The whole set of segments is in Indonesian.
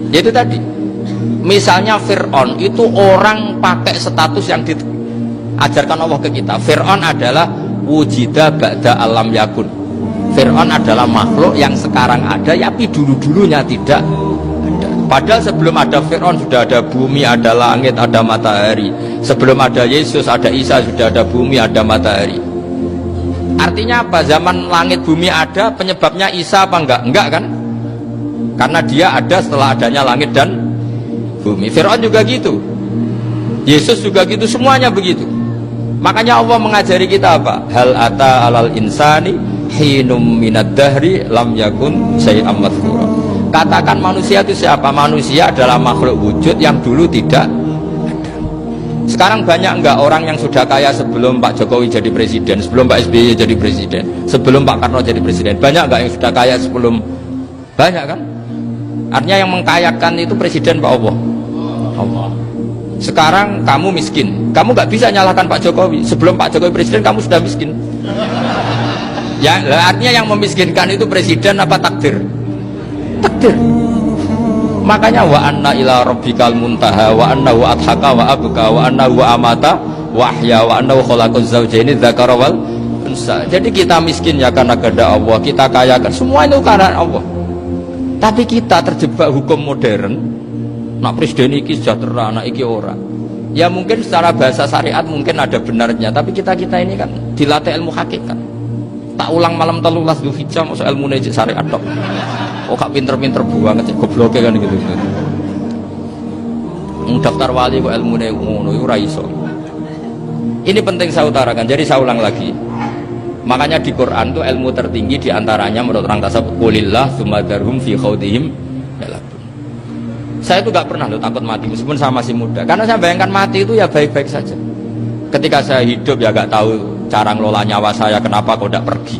Itu tadi. Misalnya Fir'aun itu orang pakai status yang diajarkan Allah ke kita. Fir'aun adalah wujida ba'da alam yakun. Fir'aun adalah makhluk yang sekarang ada, tapi dulu-dulunya tidak ada. Padahal sebelum ada Fir'aun sudah ada bumi, ada langit, ada matahari. Sebelum ada Yesus, ada Isa, sudah ada bumi, ada matahari. Artinya apa? Zaman langit bumi ada, penyebabnya Isa apa enggak? Enggak kan? Karena dia ada setelah adanya langit dan bumi. Fir'aun juga gitu, Yesus juga gitu, semuanya begitu. Makanya Allah mengajari kita apa? Hal ata alal insani hinum minad dahri lam yakun syai'am madhkura. Katakan manusia itu siapa? Manusia adalah makhluk wujud yang dulu tidak ada. Sekarang banyak enggak orang yang sudah kaya sebelum Pak Jokowi jadi presiden, sebelum Pak SBY jadi presiden, sebelum Pak Karno jadi presiden? Banyak enggak yang sudah kaya sebelum? Banyak kan? Artinya yang mengkayakan itu presiden Pak Allah. Allah. Sekarang kamu miskin, kamu nggak bisa nyalahkan Pak Jokowi. Sebelum Pak Jokowi presiden kamu sudah miskin. Ya, artinya yang memiskinkan itu presiden apa takdir? Takdir. Makanya wa anna ila rabbikal muntaha wa annahu adhaka wa abka wa annahu amata wa ahya wa annahu khalaqaz zawjaini dzakara wal unsa. Jadi kita miskin ya karena kehendak Allah, kita kaya kan semua itu karena Allah. Tapi kita terjebak hukum modern. Nak presiden iki sejahtera, anak iki ora. Ya mungkin secara bahasa syariat mungkin ada benarnya, tapi kita ini kan dilatih ilmu hakikat. Tak ulang malam 13 Dzulhijjah masuk ilmu nejek syariat tok. Oh gak pinter-pinter banget, gobloke kan gitu. Daftar wali kok ilmune ngono iku ora iso. Ini penting saya utarakan. Jadi saya ulang lagi. Makanya di Quran itu ilmu tertinggi diantaranya menurut orang tasawuf qulillah tsumma dzarhum fi khaudihim yalabun. Saya itu gak pernah takut mati meskipun saya masih muda, karena saya bayangkan mati itu ya baik-baik saja. Ketika saya hidup ya gak tahu cara ngelola nyawa saya, kenapa kok gak pergi.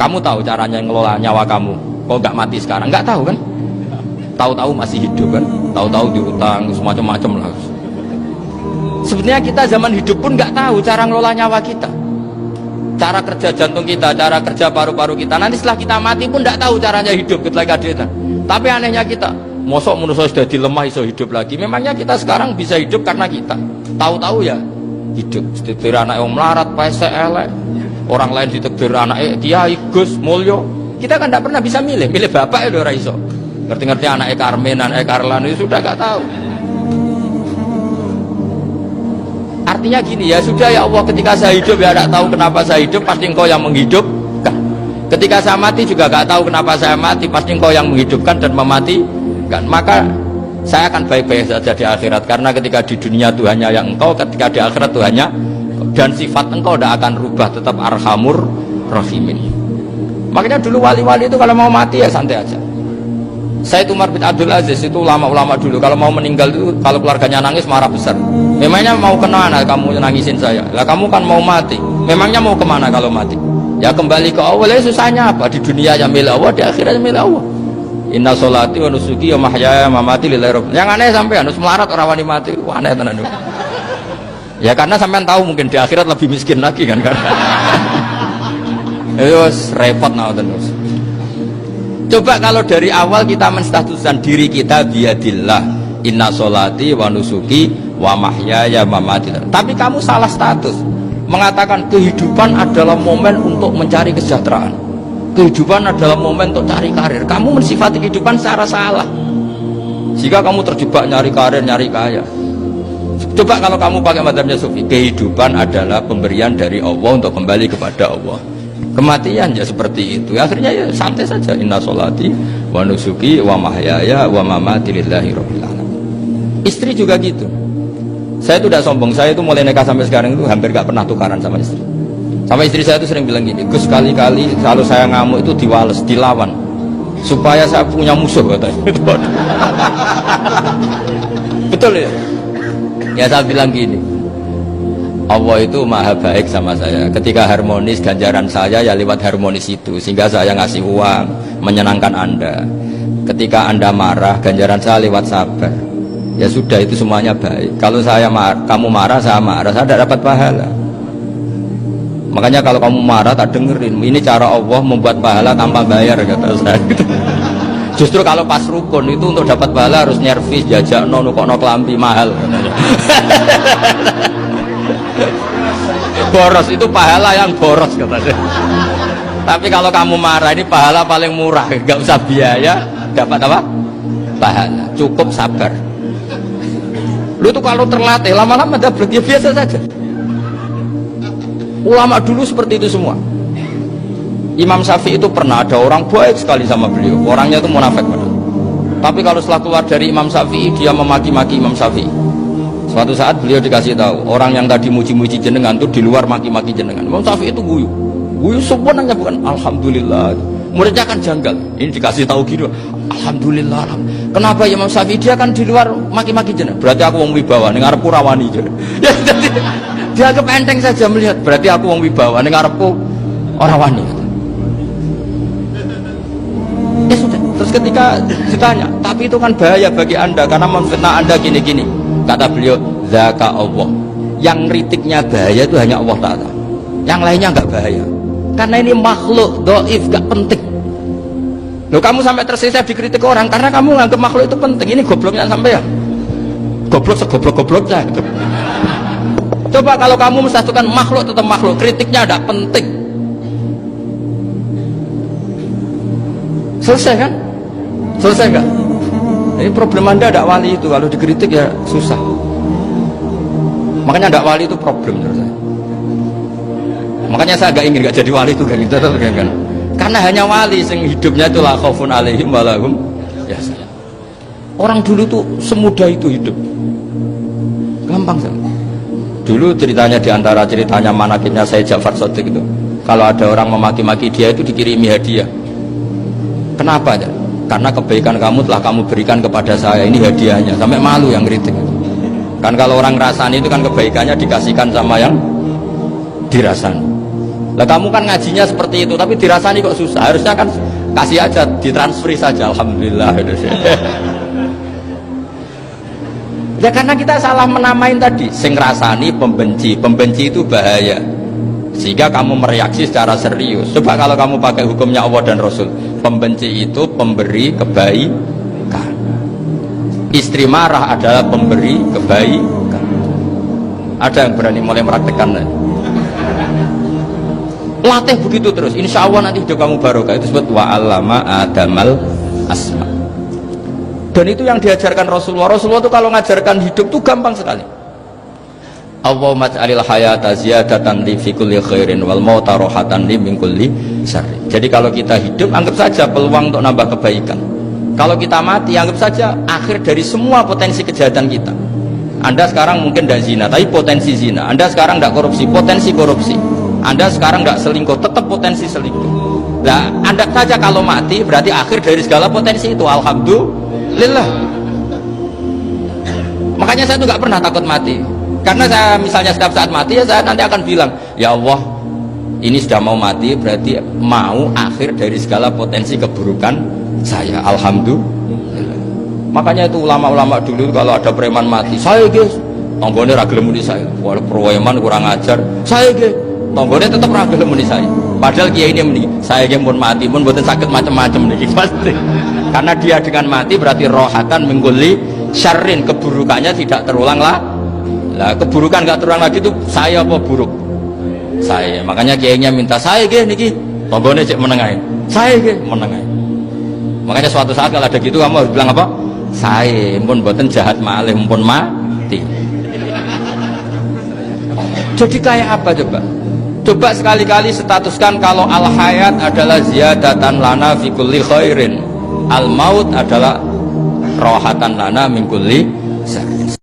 Kamu tahu caranya ngelola nyawa kamu, kok gak mati sekarang? Gak tahu kan? Tahu-tahu masih hidup kan? Tahu-tahu diutang semacam-macam lah. Sebenarnya kita zaman hidup pun gak tahu cara ngelola nyawa kita, cara kerja jantung kita, cara kerja paru-paru kita. Nanti setelah kita mati pun tidak tahu caranya hidup ketika kita. Tapi anehnya kita, mosok manusia sudah dilemah iso hidup lagi. Memangnya kita sekarang bisa hidup karena kita tahu-tahu ya hidup. Ditakdir anak yang melarat, pesek elek, orang lain ditakdir anak Kiai Gus Mulyo. Kita kan tidak pernah bisa milih bapak ya ora iso. Ngerti-ngerti anak Karmen, anak Karlan itu sudah gak tahu. Artinya gini ya sudah ya Allah, ketika saya hidup ya tidak tahu kenapa saya hidup, pasti engkau yang menghidupkan. Ketika saya mati juga gak tahu kenapa saya mati, pasti engkau yang menghidupkan dan mematikan. Maka saya akan baik-baik saja di akhirat, karena ketika di dunia Tuhannya yang engkau, ketika di akhirat Tuhannya, dan sifat engkau tidak akan rubah, tetap arhamur rahimin. Makanya dulu wali-wali itu kalau mau mati ya santai aja. Saya itu Umar bin Abdul Aziz, itu ulama-ulama dulu kalau mau meninggal itu, kalau keluarganya nangis marah besar. Memangnya mau kemana kamu nangisin saya? Lah kamu kan mau mati. Memangnya mau kemana kalau mati? Ya kembali ke Allah. Ya susahnya apa? Di dunia yang milik Allah, di akhirat milik Allah. Inna sholati wa nusuki wa mahyaya wa mamati lillahi rabbil. Yang aneh sampai harus melarat orang wani mati. Wah aneh tenan. Ya karena sampean tahu mungkin di akhirat lebih miskin lagi kan. Terus repot nah terus. Coba kalau dari awal kita menstatuskan diri kita biadillah, inna sholati wa nusuki wa mahyaya wa mamati. Tapi kamu salah status, mengatakan kehidupan adalah momen untuk mencari kesejahteraan, kehidupan adalah momen untuk cari karir. Kamu mensifati kehidupan secara salah. Jika kamu terjebak nyari karir, nyari kaya. Coba kalau kamu pakai mazhabnya Sufi, kehidupan adalah pemberian dari Allah untuk kembali kepada Allah. Kematian ya seperti itu. Akhirnya ya santai saja. Inna sholati wa nusuki wa mahyaya wa mamati lillahi rabbil alamin. Istri juga gitu. Saya itu tidak sombong. Saya itu mulai nikah sampai sekarang itu hampir gak pernah tukaran sama istri. Sama istri saya itu sering bilang gini, Gus kali-kali kalau saya ngamuk itu diwales, dilawan, supaya saya punya musuh katanya. Betul ya? Ya saya bilang gini, Allah itu maha baik sama saya. Ketika harmonis, ganjaran saya ya lewat harmonis itu, sehingga saya ngasih uang menyenangkan Anda. Ketika Anda marah, ganjaran saya lewat sabar. Ya sudah, itu semuanya baik. Kalau kamu marah, saya tidak dapat pahala. Makanya kalau kamu marah tak dengerin. Ini cara Allah membuat pahala tanpa bayar, kata saya. Justru kalau pas rukun itu untuk dapat pahala harus nyervis, jajak nukokno kelambi mahal. Boros itu pahala yang boros katanya. Tapi kalau kamu marah ini pahala paling murah, nggak usah biaya, dapat apa? Pahala, cukup sabar. Lu itu kalau terlatih lama-lama dapat ya biasa saja. Ulama dulu seperti itu semua. Imam Syafi'i itu pernah ada orang baik sekali sama beliau, orangnya itu munafik padahal. Tapi kalau setelah keluar dari Imam Syafi'i dia memaki-maki Imam Syafi'i. Suatu saat beliau dikasih tahu orang yang tadi muji-muji jenengan itu di luar maki-maki jenengan. Imam Syafi'i itu guyu sebenarnya bukan alhamdulillah. Muridnya kan janggal. Ini dikasih tahu gitu, alhamdulillah. Kenapa ya Imam Syafi'i dia kan di luar maki-maki jenengan? Berarti aku wong wibawa ning ngarepku rawani aja. Ya jadi dia enteng saja melihat, berarti aku wong wibawa ning ngarepku ora wani. Ya sudah. Terus ketika ditanya, tapi itu kan bahaya bagi anda karena memfitnah anda gini-gini. Kata beliau, zaka Allah. Yang kritiknya bahaya itu hanya Allah Ta'ala. Yang lainnya nggak bahaya. Karena ini makhluk doif, gak penting. Loh kamu sampai tersisa dikritik orang karena kamu nganggap makhluk itu penting. Ini gobloknya sampai ya. Goblok segoblok-gobloknya. Coba kalau kamu mensatukan makhluk tetap makhluk, kritiknya tidak penting. Selesai kan? Selesai enggak? Ini problem anda ada wali itu, kalau dikritik ya susah. Makanya ada wali itu problem menurut saya. Makanya saya agak ingin gak jadi wali itu kan, kan? Karena hanya wali yang hidupnya itu la khaufun alaihim wa lahum yahzanun. Orang dulu tuh semudah itu hidup, gampang saja. Dulu ceritanya diantara ceritanya manakibnya Sayyid Ja'far Shadiq itu, kalau ada orang memaki-maki dia itu dikirimi hadiah. Kenapa ya? Karena kebaikan kamu telah kamu berikan kepada saya, ini hadiahnya. Sampai malu yang kritik. Kan kalau orang rasani itu kan kebaikannya dikasihkan sama yang dirasani. Lah kamu kan ngajinya seperti itu, tapi dirasani kok susah. Harusnya kan kasih aja, ditransferi saja. Alhamdulillah. Ya karena kita salah menamain tadi. Sing rasani pembenci, pembenci itu bahaya. Sehingga kamu mereaksi secara serius. Coba kalau kamu pakai hukumnya Allah dan Rasul, pembenci itu pemberi kebaikan. Istri marah adalah pemberi kebaikan. Ada yang berani mulai meraktekan? Latih begitu terus, insya Allah nanti hidup kamu barokah. Itu disebut wa'allama adamal asma. Dan itu yang diajarkan Rasulullah. Rasulullah itu kalau ngajarkan hidup itu gampang sekali. Allahumma ja'alil hayata ziyadatan li fi kulli khairin wal mauta rohatan li min kulli syarri. Jadi kalau kita hidup anggap saja peluang untuk nambah kebaikan. Kalau kita mati anggap saja akhir dari semua potensi kejahatan kita. Anda sekarang mungkin tidak zina, tapi potensi zina. Anda sekarang tidak korupsi, potensi korupsi. Anda sekarang tidak selingkuh, tetap potensi selingkuh. Nah, Anda saja kalau mati berarti akhir dari segala potensi itu. Alhamdulillah. Makanya saya tuh nggak pernah takut mati. Karena saya misalnya setiap saat mati ya saya nanti akan bilang, ya Allah ini sudah mau mati berarti mau akhir dari segala potensi keburukan saya. Alhamdulillah. Makanya itu ulama-ulama dulu kalau ada preman mati, saya guys tonggone ragil muni saya, walau preman kurang ajar, saya guys tonggone tetap ragil muni saya. Padahal kiai ini muni saya guys pun mati pun buatan sakit macam-macam nih pasti. Karena dia dengan mati berarti rohatan mengguli syarrin, keburukannya tidak terulang lah. Lah keburukan gak terulang lagi itu saya apa buruk? Saya. Makanya kiainya minta saya ge niki tonggone cek menengahin. Saya ge menengahin. Makanya suatu saat kalau ada gitu kamu harus bilang apa? Saya pun buatan jahat malih pun mati. Jadi kayak apa coba? Coba sekali-kali statuskan kalau al hayat adalah ziyadatan lana fi kulli khairin. Al maut adalah rohatan lana min kulli syarrin.